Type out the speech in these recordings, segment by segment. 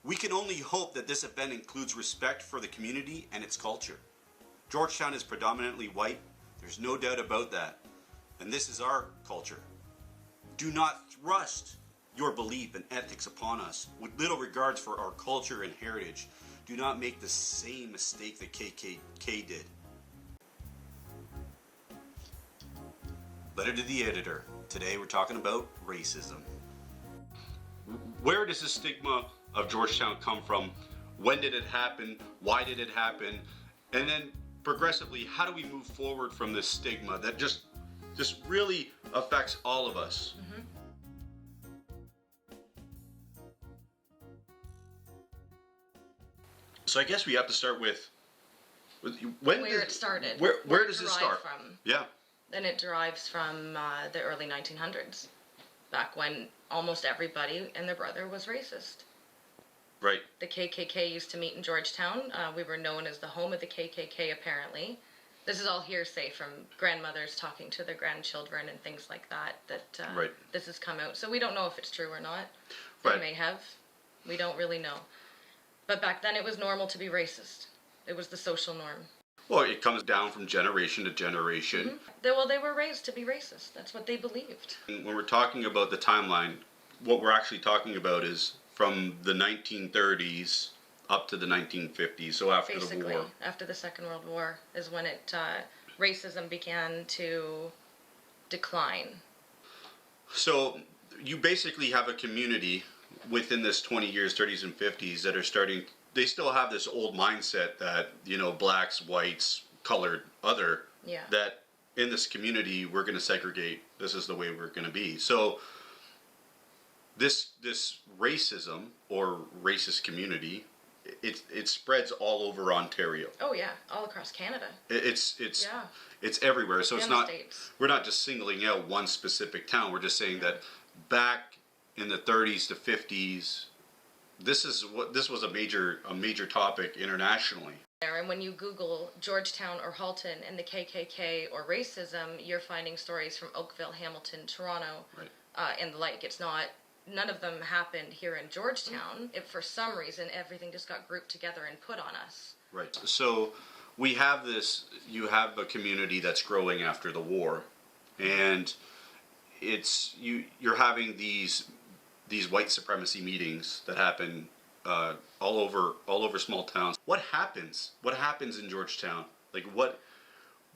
We can only hope that this event includes respect for the community and its culture. Georgetown is predominantly white, there's no doubt about that, and this is our culture. Do not thrust your belief and ethics upon us with little regards for our culture and heritage. Do not make the same mistake that KKK did. Letter to the editor. Today we're talking about racism. Where does the stigma of Georgetown come from? When did it happen? Why did it happen? And then progressively, how do we move forward from this stigma that just really affects all of us? Mm-hmm. So I guess we have to start with where it started. Where does it start? From. Yeah. And it derives from the early 1900s, back when almost everybody and their brother was racist. Right. The KKK used to meet in Georgetown. We were known as the home of the KKK, apparently. This is all hearsay from grandmothers talking to their grandchildren and things like that, right. This has come out. So we don't know if it's true or not. Right. They may have. We don't really know. But back then it was normal to be racist. It was the social norm. Well, it comes down from generation to generation. Mm-hmm. They were raised to be racist. That's what they believed. When we're talking about the timeline, what we're actually talking about is from the 1930s up to the 1950s, so after Basically, the war. After the Second World War is when racism began to decline. So you basically have a community within this 20 years, 30s and 50s that are starting, they still have this old mindset that, blacks, whites, colored, other, that in this community we're going to segregate, this is the way we're going to be. So this racism or racist community, it spreads all over Ontario. Oh yeah, all across Canada. It's everywhere. So and we're not just singling out one specific town. We're just saying that back in the 30s to 50s, this was a major topic internationally. And when you Google Georgetown or Halton and the KKK or racism, you're finding stories from Oakville, Hamilton, Toronto, and the like. None of them happened here in Georgetown. If for some reason everything just got grouped together and put on us. Right. So we have you have a community that's growing after the war, and you're having these white supremacy meetings that happen all over small towns. What happens in Georgetown? Like what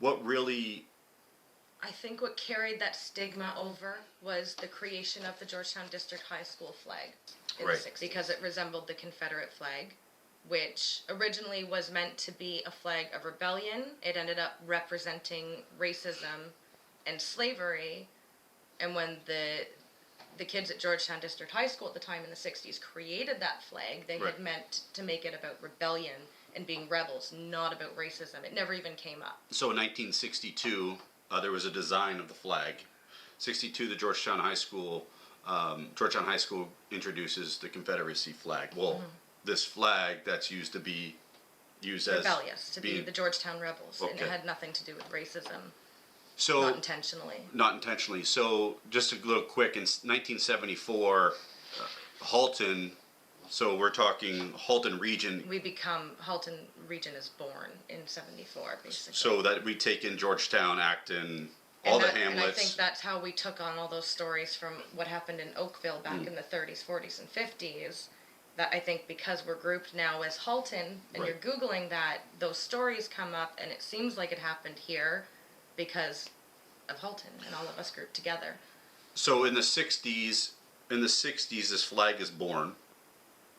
really? I think what carried that stigma over was the creation of the Georgetown District High School flag in the 60s, because it resembled the Confederate flag, which originally was meant to be a flag of rebellion. It ended up representing racism and slavery, and when the kids at Georgetown District High School at the time in the 60s created that flag, they had meant to make it about rebellion and being rebels, not about racism. It never even came up. So in 1962, there was a design of the flag. 62, the Georgetown High School introduces the Confederacy flag. Well, this flag that's used as rebellious, to be the Georgetown rebels, okay. And it had nothing to do with racism. So not intentionally. Not intentionally. So just a little quick, in 1974, Halton. So we're talking Halton region. Halton region is born in 74, basically. So that we take in Georgetown, Acton, all the hamlets. And I think that's how we took on all those stories from what happened in Oakville back in the 30s, 40s, and 50s. That I think because we're grouped now as Halton, and you're Googling that, those stories come up, and it seems like it happened here because of Halton and all of us grouped together. So in the 60s, this flag is born.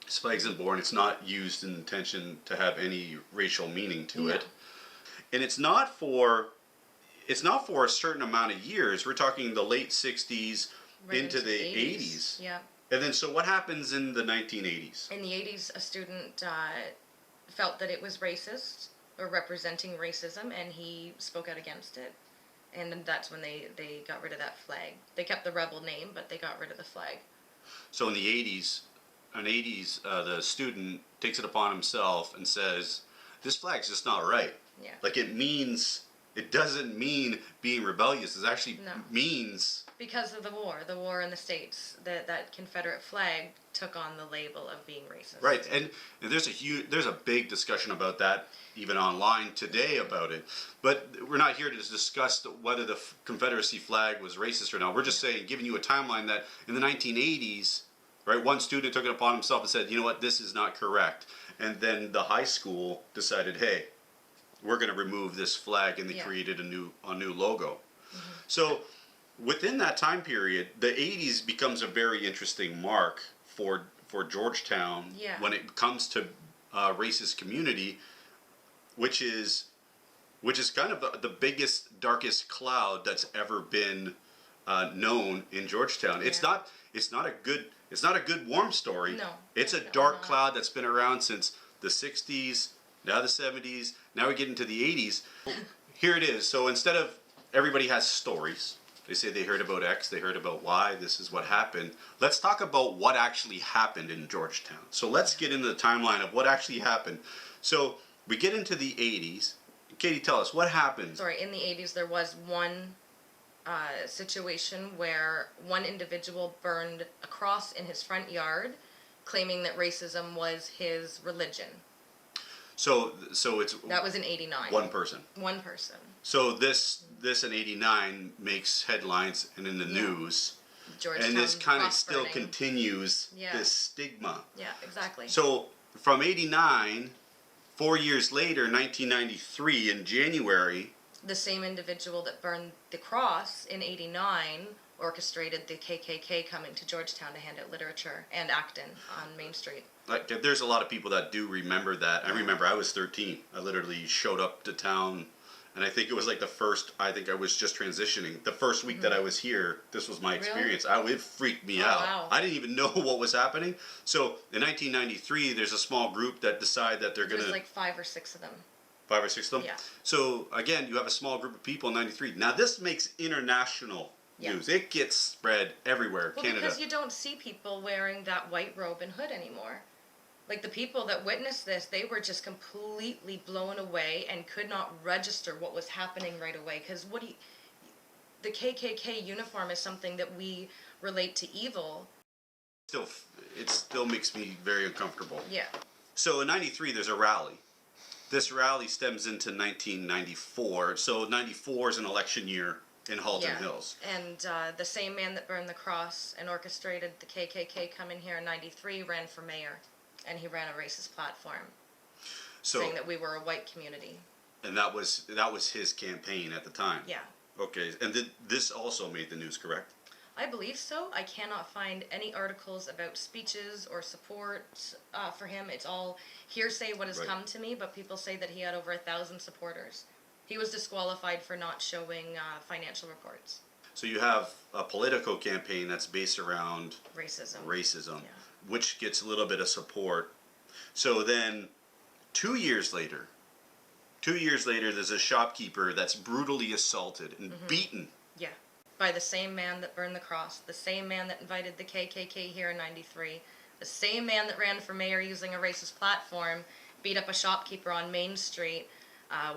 This flag isn't born. It's not used in intention to have any racial meaning to it, and it's not for a certain amount of years. We're talking the late 60s into the 80s. Yeah. And then, so what happens in the 1980s? In the 80s, a student felt that it was racist or representing racism, and he spoke out against it. And that's when they got rid of that flag. They kept the rebel name, but they got rid of the flag. So in the 80s, the student takes it upon himself and says, this flag's just not right. Yeah. Like it doesn't mean being rebellious. It actually means because of the war in the States, that Confederate flag took on the label of being racist. Right, and there's a big discussion about that even online today about it. But we're not here to discuss whether the Confederacy flag was racist or not. We're just saying, giving you a timeline that in the 1980s, right, one student took it upon himself and said, you know what, this is not correct. And then the high school decided, hey, we're going to remove this flag, and they created a new logo. So within that time period, the 80s becomes a very interesting mark for Georgetown when it comes to racist community, which is kind of the biggest, darkest cloud that's ever been known in Georgetown. It's not a good warm story. No, it's a dark cloud that's been around since the 60s, now the 70s, now we get into the 80s. Here it is. So instead of everybody has stories, they say they heard about X, they heard about Y, this is what happened. Let's talk about what actually happened in Georgetown. So let's get into the timeline of what actually happened. So we get into the 80s. Katie, tell us, what happened? Sorry, in the 80s there was one situation where one individual burned a cross in his front yard, claiming that racism was his religion. So it's... That was in 89. One person. One person. So this in 89 makes headlines and in the news. Georgetown, and this kind of still burning. Continues this stigma. Yeah, exactly. So from 89, 4 years later, 1993, in January... The same individual that burned the cross in 89 orchestrated the KKK coming to Georgetown to hand out literature and Acton on Main Street. Like, there's a lot of people that do remember that. I remember I was 13. I literally showed up to town, and I think it was like I think I was just transitioning. The first week that I was here, this was my experience. Really? It freaked me out. Wow. I didn't even know what was happening. So in 1993, there's a small group that decide that they're going to... There's like 5 or 6 of them. 5 or 6 of them? Yeah. So again, you have a small group of people in 93. Now this makes international news. It gets spread everywhere. Well, Canada. because you don't see people wearing that white robe and hood anymore. Like, the people that witnessed this, they were just completely blown away and could not register what was happening right away. Because the KKK uniform is something that we relate to evil. It still makes me very uncomfortable. Yeah. So in 93, there's a rally. This rally stems into 1994. So 94 is an election year in Halton Hills. And the same man that burned the cross and orchestrated the KKK coming here in 93 ran for mayor. And he ran a racist platform, saying that we were a white community. And that was his campaign at the time? Yeah. Okay, and this also made the news, correct? I believe so. I cannot find any articles about speeches or support for him. It's all hearsay what has come to me, but people say that he had over 1,000 supporters. He was disqualified for not showing financial reports. So you have a political campaign that's based around racism. Which gets a little bit of support. So then 2 years later, there's a shopkeeper that's brutally assaulted and beaten. Yeah, by the same man that burned the cross, the same man that invited the KKK here in 93, the same man that ran for mayor using a racist platform, beat up a shopkeeper on Main Street.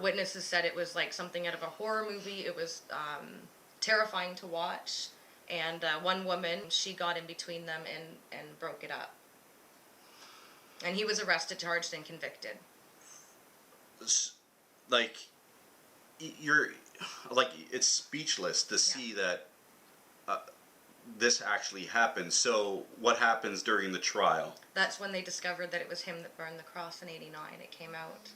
Witnesses said it was like something out of a horror movie. It was terrifying to watch. And one woman, she got in between them and broke it up. And he was arrested, charged, and convicted. Like, it's speechless to see that this actually happened. So what happens during the trial? That's when they discovered that it was him that burned the cross in 89. It came out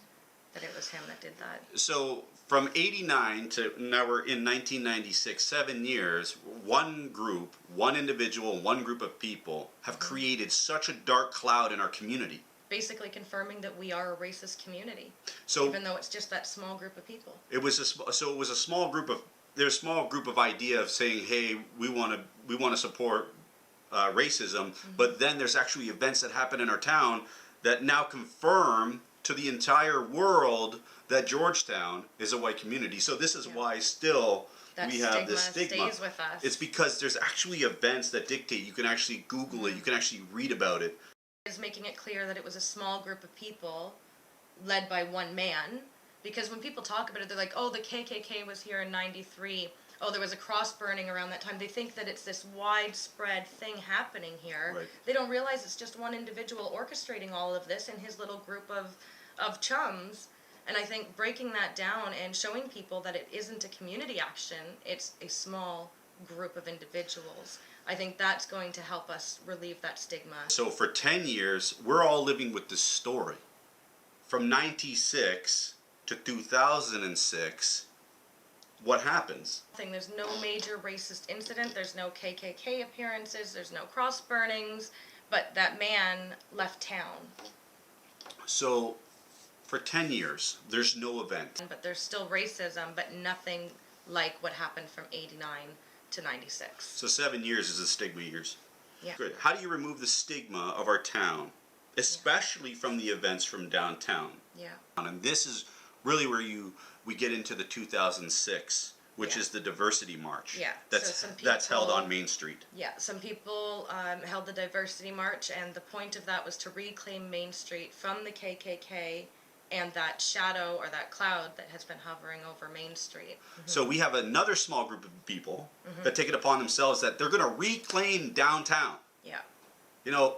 that it was him that did that. So from 89 to now we're in 1996, 7 years, one group, one individual, one group of people have created such a dark cloud in our community. Basically confirming that we are a racist community, so even though it's just that small group of people. It was a small group of idea of saying, hey, we want to support racism, but then there's actually events that happen in our town that now confirm to the entire world that Georgetown is a white community. So this is why still that we have this stigma. Stays with us. It's because there's actually events that dictate. You can actually Google it. You can actually read about it. Is making it clear that it was a small group of people led by one man. Because when people talk about it, they're like, oh, the KKK was here in 93. oh, there was a cross burning around that time. They think that it's this widespread thing happening here. Right. They don't realize it's just one individual orchestrating all of this in his little group of chums. And I think breaking that down and showing people that it isn't a community action, it's a small group of individuals, I think that's going to help us relieve that stigma. So for 10 years, we're all living with this story. From 96 to 2006, what happens? There's no major racist incident, there's no KKK appearances, there's no cross burnings, but that man left town. So for 10 years, there's no event. But there's still racism, but nothing like what happened from 89 to 96. So 7 years is the stigma years. Yeah. Good. How do you remove the stigma of our town, especially from the events from downtown? Yeah. And this is really where we get into the 2006, which Yeah. is the diversity march. Yeah. That's held on Main Street. Yeah. Some people held the diversity march, and the point of that was to reclaim Main Street from the KKK and that shadow or that cloud that has been hovering over Main Street. So we have another small group of people that take it upon themselves that they're going to reclaim downtown. Yeah. You know,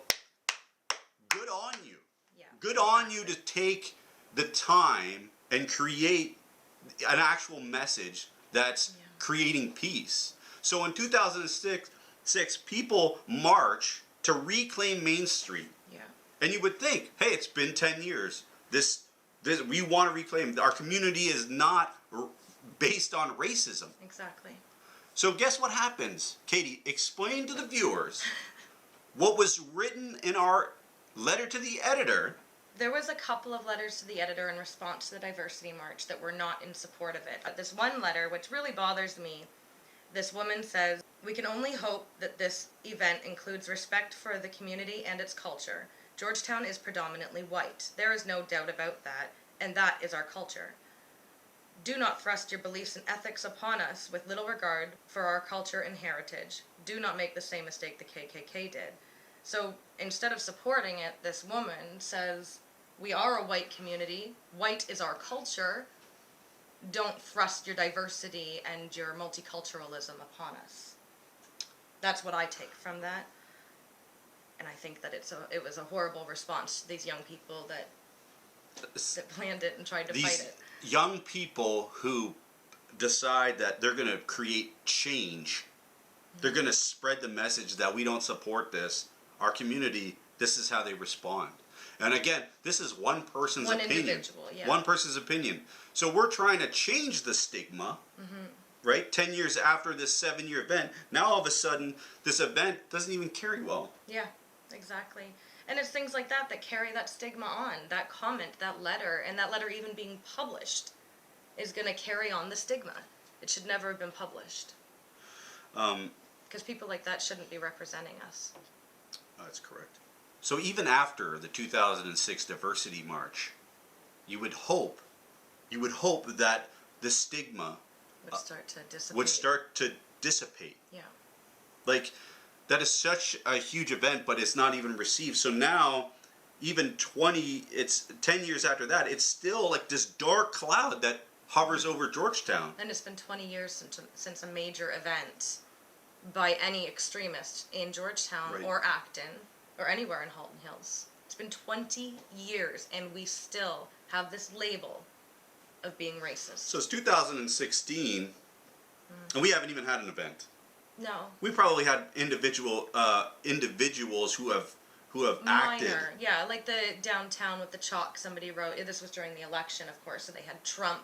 good on you. Yeah. Good on you to take the time and create an actual message that's creating peace. So in 2006, people march to reclaim Main Street. Yeah. And you would think, hey, it's been 10 years. This we want to reclaim. Our community is not based on racism. Exactly. So guess what happens? Katie, explain to the viewers what was written in our letter to the editor. There was a couple of letters to the editor in response to the diversity march that were not in support of it. But this one letter, which really bothers me, this woman says, "We can only hope that this event includes respect for the community and its culture. Georgetown is predominantly white. There is no doubt about that, and that is our culture. Do not thrust your beliefs and ethics upon us with little regard for our culture and heritage. Do not make the same mistake the KKK did." So instead of supporting it, this woman says, we are a white community. White is our culture. Don't thrust your diversity and your multiculturalism upon us. That's what I take from that. And I think that it was a horrible response to these young people that planned it and tried to fight it. These young people who decide that they're going to create change, they're going to spread the message that we don't support this, our community, this is how they respond. And again, this is one person's opinion. One individual, yeah. One person's opinion. So we're trying to change the stigma, right? 10 years after this 7-year event, now all of a sudden, this event doesn't even carry well. Yeah, exactly. And it's things like that that carry that stigma on. That comment, that letter, and that letter even being published is going to carry on the stigma. It should never have been published. Because people like that shouldn't be representing us. That's correct. So even after the 2006 Diversity March, you would hope that the stigma would start to dissipate. Yeah. Like, that is such a huge event, but it's not even received. So now, even 10 years after that, it's still like this dark cloud that hovers over Georgetown. And it's been 20 years since a major event by any extremist in Georgetown or Acton or anywhere in Halton Hills. It's been 20 years, and we still have this label of being racist. So it's 2016, and we haven't even had an event. No. We probably had individuals who have acted. Minor, yeah, like the downtown with the chalk somebody wrote. This was during the election, of course, so they had Trump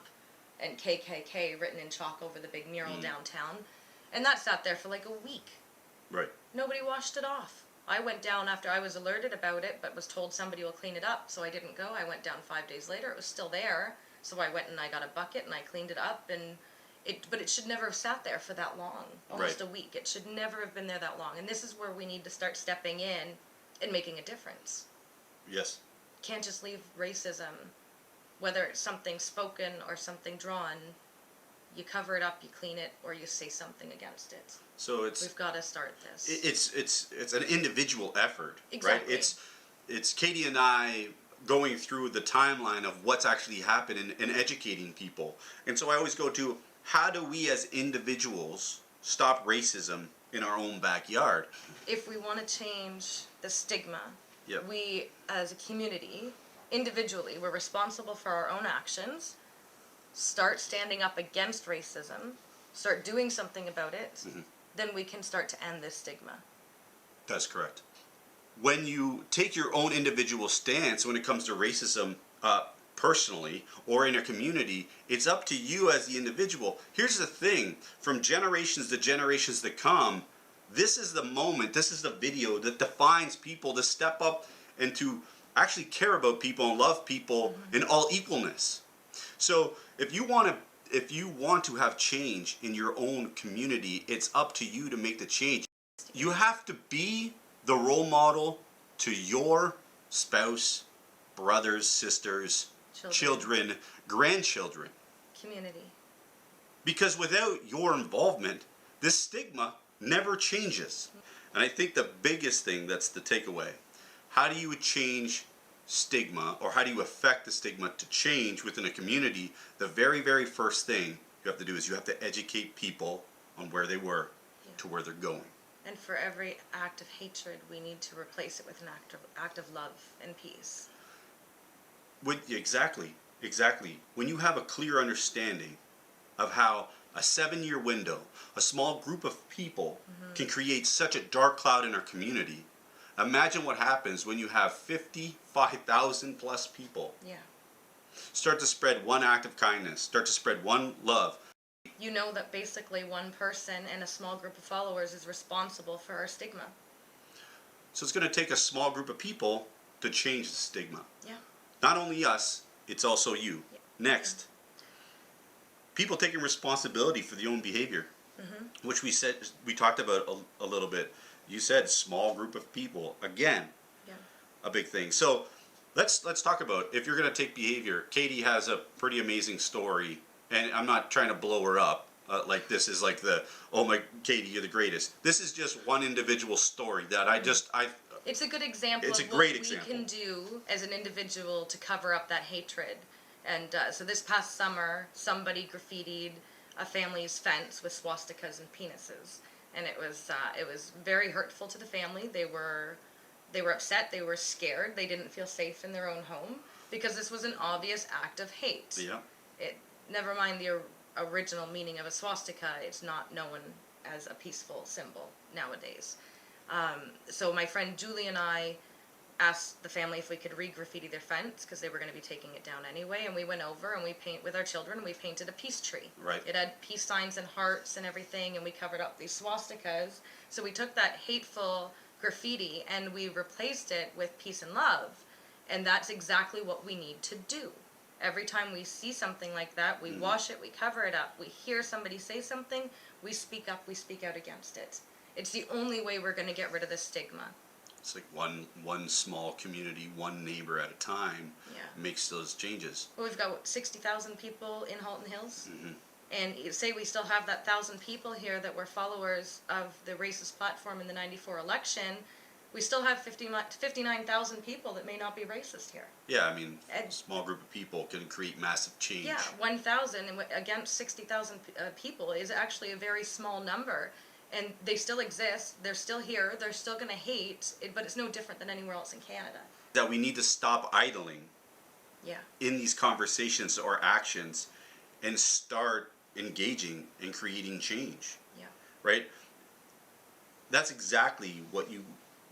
and KKK written in chalk over the big mural downtown, and that sat there for like a week. Right. Nobody washed it off. I went down after I was alerted about it, but was told somebody will clean it up, so I didn't go. I went down 5 days later. It was still there, so I went and I got a bucket and I cleaned it up, but it should never have sat there for that long, almost a week. It should never have been there that long, and this is where we need to start stepping in and making a difference. Yes. Can't just leave racism, whether it's something spoken or something drawn. You cover it up, you clean it, or you say something against it. So we've got to start this. It's an individual effort, exactly. Right? It's Katie and I going through the timeline of what's actually happened and educating people. And so I always go to, how do we as individuals stop racism in our own backyard? If we want to change the stigma, Yep. we as a community, individually, we're responsible for our own actions. Start standing up against racism, start doing something about it, then we can start to end this stigma. That's correct. When you take your own individual stance when it comes to racism, personally or in a community, it's up to you as the individual. Here's the thing, from generations to generations to come, this is the moment, this is the video that defines people to step up and to actually care about people and love people in all equalness. So if you want to have change in your own community, it's up to you to make the change. You have to be the role model to your spouse, brothers, sisters, children, grandchildren. Community. Because without your involvement, this stigma never changes. And I think the biggest thing, that's the takeaway. How do you change stigma, or how do you affect the stigma to change within a community? The very, very first thing you have to do is you have to educate people on where they were to where they're going. And for every act of hatred, we need to replace it with an act of love and peace. Exactly. When you have a clear understanding of how a 7-year window, a small group of people can create such a dark cloud in our community, imagine what happens when you have 55,000 plus people. Yeah. Start to spread one act of kindness, start to spread one love. You know that basically one person and a small group of followers is responsible for our stigma. So it's going to take a small group of people to change the stigma. Yeah. Not only us, it's also you. Yeah. Next, people taking responsibility for their own behavior, which we talked about a little bit. You said small group of people. Again, a big thing. So let's talk about, if you're going to take behavior. Katie has a pretty amazing story, and I'm not trying to blow her up. Like this is like oh my, Katie, you're the greatest. This is just one individual story that it's a good example It's a of great what example. we can do as an individual to cover up that hatred. And so this past summer, somebody graffitied a family's fence with swastikas and penises, and it was very hurtful to the family. They were upset. They were scared. They didn't feel safe in their own home because this was an obvious act of hate. Yeah. Never mind the original meaning of a swastika. It's not known as a peaceful symbol nowadays. So my friend Julie and I asked the family if we could re-graffiti their fence because they were going to be taking it down anyway, and we went over and with our children, we painted a peace tree. Right. It had peace signs and hearts and everything, and we covered up these swastikas. So we took that hateful graffiti and we replaced it with peace and love, and that's exactly what we need to do. Every time we see something like that, we wash it, we cover it up. We hear somebody say something, we speak up, we speak out against it. It's the only way we're going to get rid of this stigma. It's like one small community, one neighbor at a time makes those changes. Well, we've got 60,000 people in Halton Hills, and say we still have that 1,000 people here that were followers of the racist platform in the '94 election. We still have 59,000 people that may not be racist here. Yeah, I mean, a small group of people can create massive change. Yeah, 1,000 against 60,000 people is actually a very small number. And they still exist, they're still here, they're still going to hate, but it's no different than anywhere else in Canada. That we need to stop idling in these conversations or actions and start engaging and creating change. Yeah. Right? That's exactly what you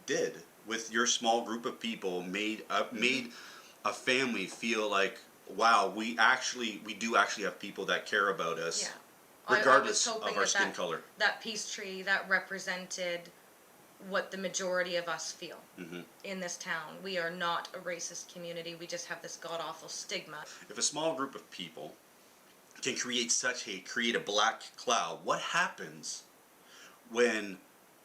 did with your small group of people, made a family feel like, wow, we do actually have people that care about us. Yeah. Regardless of our skin color. That peace tree, that represented what the majority of us feel in this town. We are not a racist community. We just have this god-awful stigma. If a small group of people can create such hate, create a black cloud, what happens when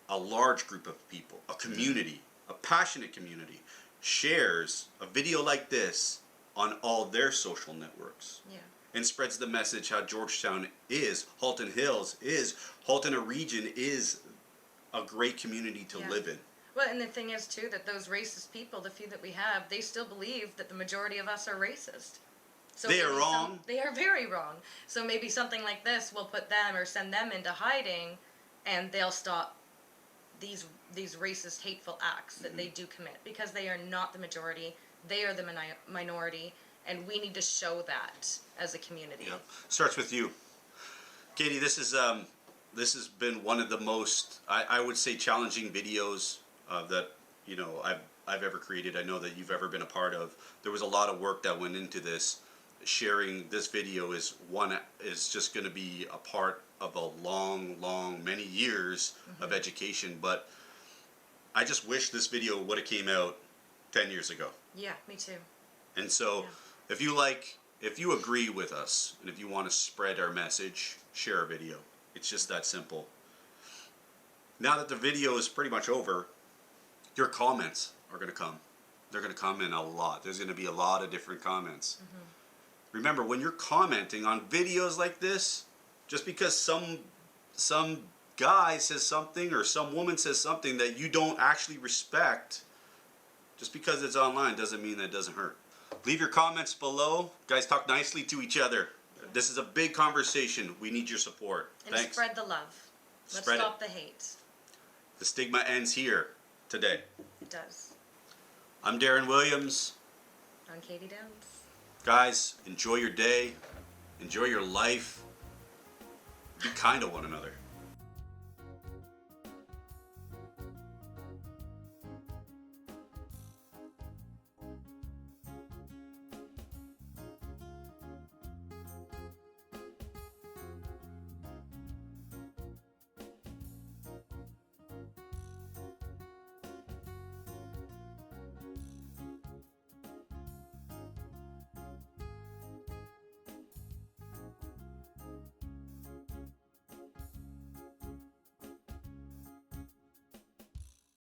a large group of people, a community, a passionate community, shares a video like this on all their social networks? Yeah. And spreads the message how Georgetown is, Halton Hills is, Halton region is a great community to live in. Well, and the thing is, too, that those racist people, the few that we have, they still believe that the majority of us are racist. So they are maybe wrong. They are very wrong. So maybe something like this will put them or send them into hiding, and they'll stop these racist, hateful acts that they do commit, because they are not the majority. They are the minority, and we need to show that as a community. Yeah. Starts with you, Katie. This has been one of the most, I would say, challenging videos that I've ever created. I know that you've ever been a part of. There was a lot of work that went into this. Sharing this video is just going to be a part of a long, many years of education. But I just wish this video would have came out 10 years ago. Yeah, me too. And so, if you agree with us, and if you want to spread our message, share our video. It's just that simple. Now that the video is pretty much over, your comments are going to come. They're going to come in a lot. There's going to be a lot of different comments. Remember, when you're commenting on videos like this, just because some guy says something or some woman says something that you don't actually respect, just because it's online doesn't mean that it doesn't hurt. Leave your comments below. Guys, talk nicely to each other. This is a big conversation. We need your support. And Thanks. spread the love. Let's Spread stop the hate. The stigma ends here today. It does. I'm Darren Williams. I'm Katie Downs. Guys, enjoy your day. Enjoy your life. Be kind to one another.